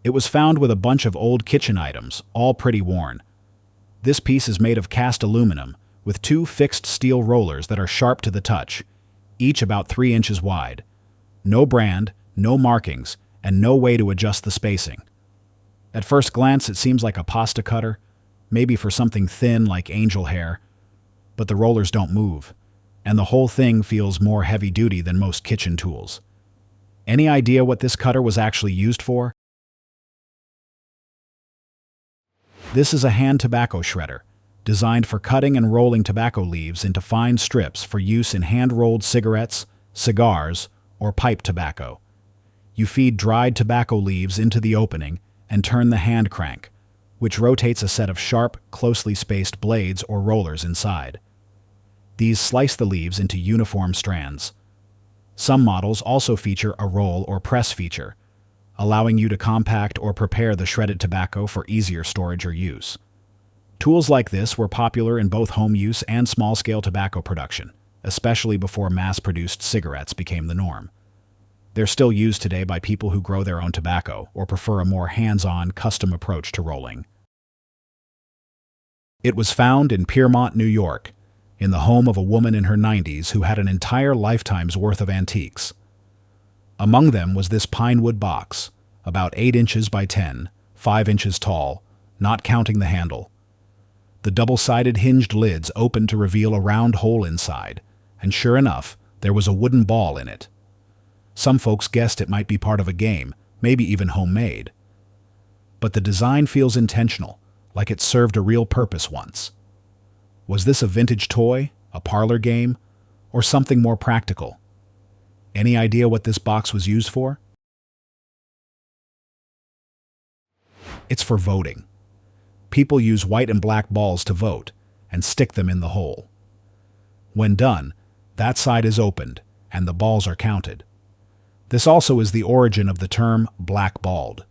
It was found with a bunch of old kitchen items, all pretty worn. This piece is made of cast aluminum, with two fixed steel rollers that are sharp to the touch, each about 3 inches wide. No brand, no markings, and no way to adjust the spacing. At first glance, it seems like a pasta cutter, maybe for something thin like angel hair, but the rollers don't move, and the whole thing feels more heavy-duty than most kitchen tools. Any idea what this cutter was actually used for? This is a hand tobacco shredder, designed for cutting and rolling tobacco leaves into fine strips for use in hand-rolled cigarettes, cigars, or pipe tobacco. You feed dried tobacco leaves into the opening and turn the hand crank, which rotates a set of sharp, closely spaced blades or rollers inside. These slice the leaves into uniform strands. Some models also feature a roll or press feature, allowing you to compact or prepare the shredded tobacco for easier storage or use. Tools like this were popular in both home use and small-scale tobacco production, especially before mass-produced cigarettes became the norm. They're still used today by people who grow their own tobacco or prefer a more hands-on, custom approach to rolling. It was found in Piermont, New York, in the home of a woman in her 90s who had an entire lifetime's worth of antiques. Among them was this pine wood box, about 8 inches by 10, 5 inches tall, not counting the handle. The double-sided hinged lids opened to reveal a round hole inside, and sure enough, there was a wooden ball in it. Some folks guessed it might be part of a game, maybe even homemade. But the design feels intentional, like it served a real purpose once. Was this a vintage toy, a parlor game, or something more practical? Any idea what this box was used for? It's for voting. People use white and black balls to vote and stick them in the hole. When done, that side is opened and the balls are counted. This also is the origin of the term blackballed.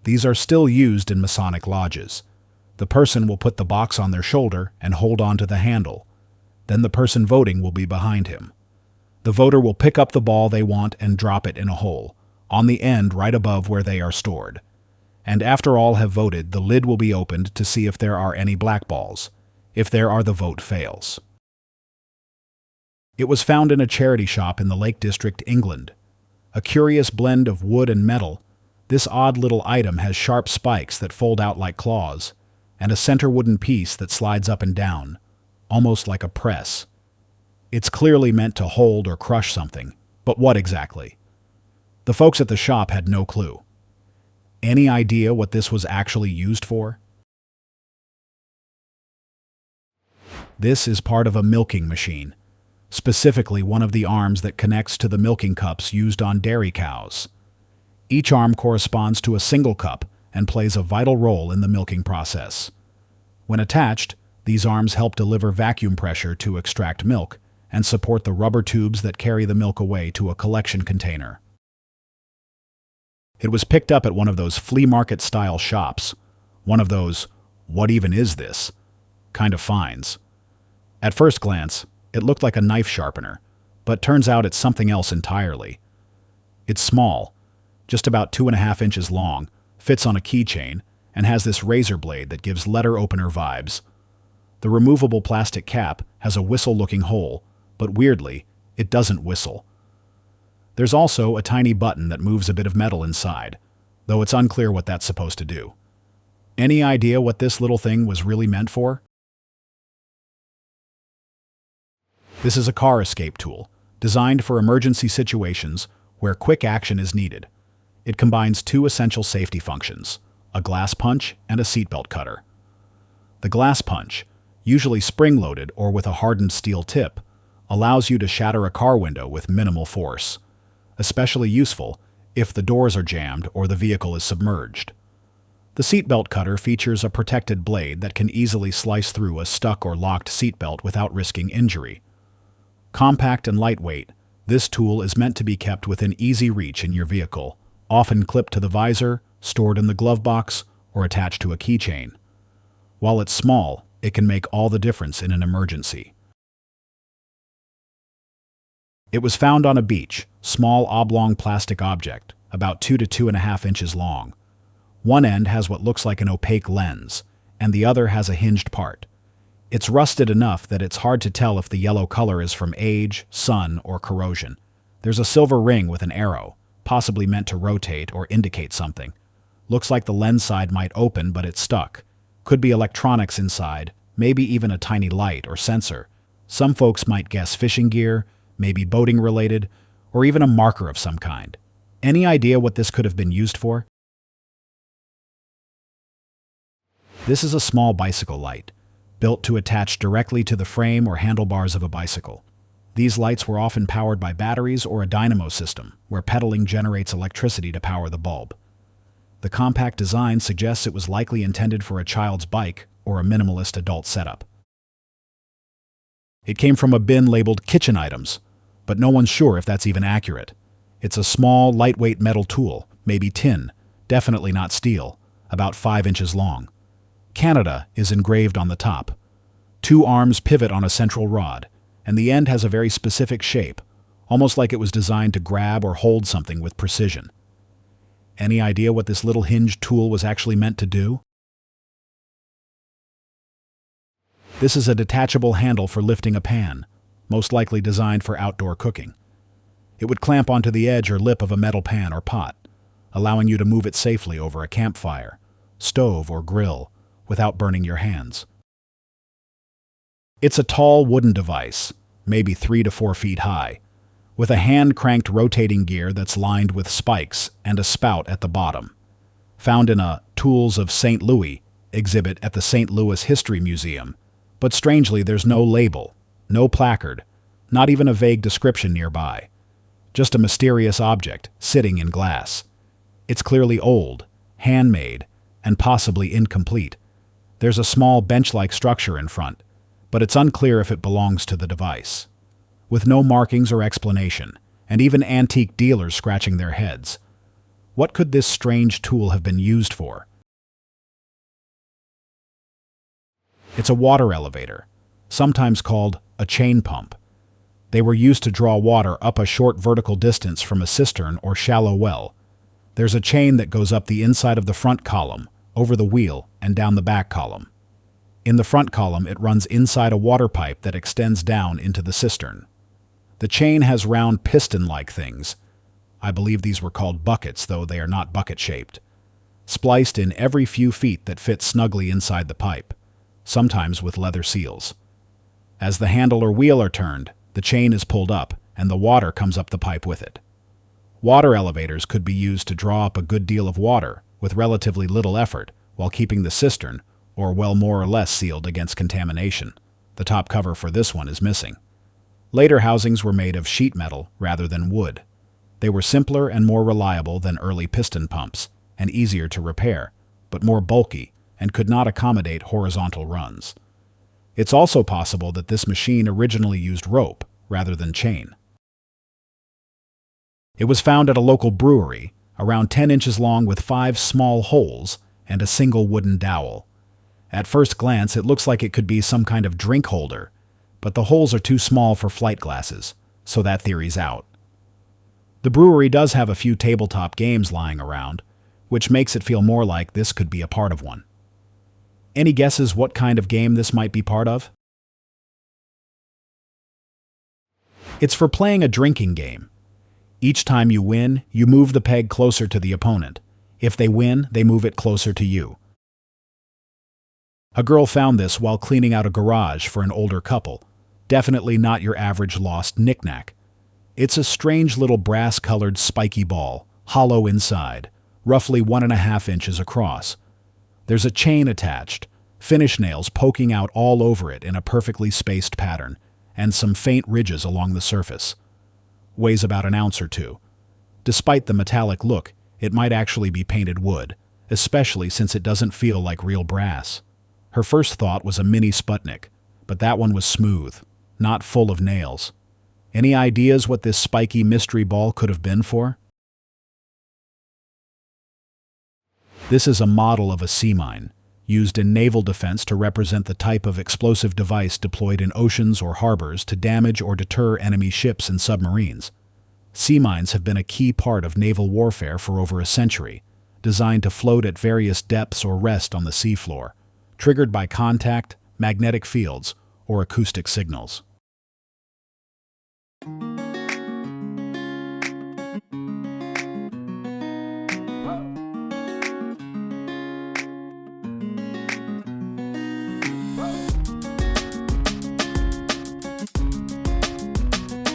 These are still used in Masonic lodges. The person will put the box on their shoulder and hold on to the handle. Then the person voting will be behind him. The voter will pick up the ball they want and drop it in a hole, on the end right above where they are stored. And after all have voted, the lid will be opened to see if there are any black balls. If there are, the vote fails. It was found in a charity shop in the Lake District, England. A curious blend of wood and metal, this odd little item has sharp spikes that fold out like claws, and a center wooden piece that slides up and down, almost like a press. It's clearly meant to hold or crush something, but what exactly? The folks at the shop had no clue. Any idea what this was actually used for? This is part of a milking machine, specifically one of the arms that connects to the milking cups used on dairy cows. Each arm corresponds to a single cup and plays a vital role in the milking process. When attached, these arms help deliver vacuum pressure to extract milk and support the rubber tubes that carry the milk away to a collection container. It was picked up at one of those flea market-style shops, one of those "what even is this?" kind of finds. At first glance, it looked like a knife sharpener, but turns out it's something else entirely. It's small, just about 2.5 inches long, fits on a keychain, and has this razor blade that gives letter opener vibes. The removable plastic cap has a whistle-looking hole, but weirdly, it doesn't whistle. There's also a tiny button that moves a bit of metal inside, though it's unclear what that's supposed to do. Any idea what this little thing was really meant for? This is a car escape tool, designed for emergency situations where quick action is needed. It combines two essential safety functions, a glass punch and a seatbelt cutter. The glass punch, usually spring-loaded or with a hardened steel tip, allows you to shatter a car window with minimal force, especially useful if the doors are jammed or the vehicle is submerged. The seatbelt cutter features a protected blade that can easily slice through a stuck or locked seatbelt without risking injury. Compact and lightweight, this tool is meant to be kept within easy reach in your vehicle, often clipped to the visor, stored in the glove box, or attached to a keychain. While it's small, it can make all the difference in an emergency. It was found on a beach, small oblong plastic object, about 2 to 2.5 inches long. One end has what looks like an opaque lens, and the other has a hinged part. It's rusted enough that it's hard to tell if the yellow color is from age, sun, or corrosion. There's a silver ring with an arrow, possibly meant to rotate or indicate something. Looks like the lens side might open, but it's stuck. Could be electronics inside, maybe even a tiny light or sensor. Some folks might guess fishing gear, maybe boating related, or even a marker of some kind. Any idea what this could have been used for? This is a small bicycle light, built to attach directly to the frame or handlebars of a bicycle. These lights were often powered by batteries or a dynamo system, where pedaling generates electricity to power the bulb. The compact design suggests it was likely intended for a child's bike or a minimalist adult setup. It came from a bin labeled kitchen items, but no one's sure if that's even accurate. It's a small, lightweight metal tool, maybe tin, definitely not steel, about 5 inches long. Canada is engraved on the top. 2 arms pivot on a central rod, and the end has a very specific shape, almost like it was designed to grab or hold something with precision. Any idea what this little hinged tool was actually meant to do? This is a detachable handle for lifting a pan, most likely designed for outdoor cooking. It would clamp onto the edge or lip of a metal pan or pot, allowing you to move it safely over a campfire, stove, or grill without burning your hands. It's a tall wooden device, maybe 3 to 4 feet high, with a hand-cranked rotating gear that's lined with spikes and a spout at the bottom. Found in a Tools of St. Louis exhibit at the St. Louis History Museum, but strangely there's no label, no placard, not even a vague description nearby. Just a mysterious object sitting in glass. It's clearly old, handmade, and possibly incomplete. There's a small bench-like structure in front, but it's unclear if it belongs to the device. With no markings or explanation, and even antique dealers scratching their heads. What could this strange tool have been used for? It's a water elevator, sometimes called a chain pump. They were used to draw water up a short vertical distance from a cistern or shallow well. There's a chain that goes up the inside of the front column, over the wheel, and down the back column. In the front column, it runs inside a water pipe that extends down into the cistern. The chain has round piston-like things. I believe these were called buckets, though they are not bucket-shaped. Spliced in every few feet that fit snugly inside the pipe, sometimes with leather seals. As the handle or wheel are turned, the chain is pulled up, and the water comes up the pipe with it. Water elevators could be used to draw up a good deal of water with relatively little effort while keeping the cistern or well more or less sealed against contamination. The top cover for this one is missing. Later housings were made of sheet metal rather than wood. They were simpler and more reliable than early piston pumps, and easier to repair, but more bulky and could not accommodate horizontal runs. It's also possible that this machine originally used rope rather than chain. It was found at a local brewery, around 10 inches long with 5 small holes and a single wooden dowel. At first glance, it looks like it could be some kind of drink holder, but the holes are too small for flight glasses, so that theory's out. The brewery does have a few tabletop games lying around, which makes it feel more like this could be a part of one. Any guesses what kind of game this might be part of? It's for playing a drinking game. Each time you win, you move the peg closer to the opponent. If they win, they move it closer to you. A girl found this while cleaning out a garage for an older couple. Definitely not your average lost knick-knack. It's a strange little brass-colored spiky ball, hollow inside, roughly 1.5 inches across. There's a chain attached, finish nails poking out all over it in a perfectly spaced pattern, and some faint ridges along the surface. Weighs about 1 ounce or 2. Despite the metallic look, it might actually be painted wood, especially since it doesn't feel like real brass. Her first thought was a mini Sputnik, but that one was smooth, not full of nails. Any ideas what this spiky mystery ball could have been for? This is a model of a sea mine, used in naval defense to represent the type of explosive device deployed in oceans or harbors to damage or deter enemy ships and submarines. Sea mines have been a key part of naval warfare for over a century, designed to float at various depths or rest on the seafloor, triggered by contact, magnetic fields, or acoustic signals.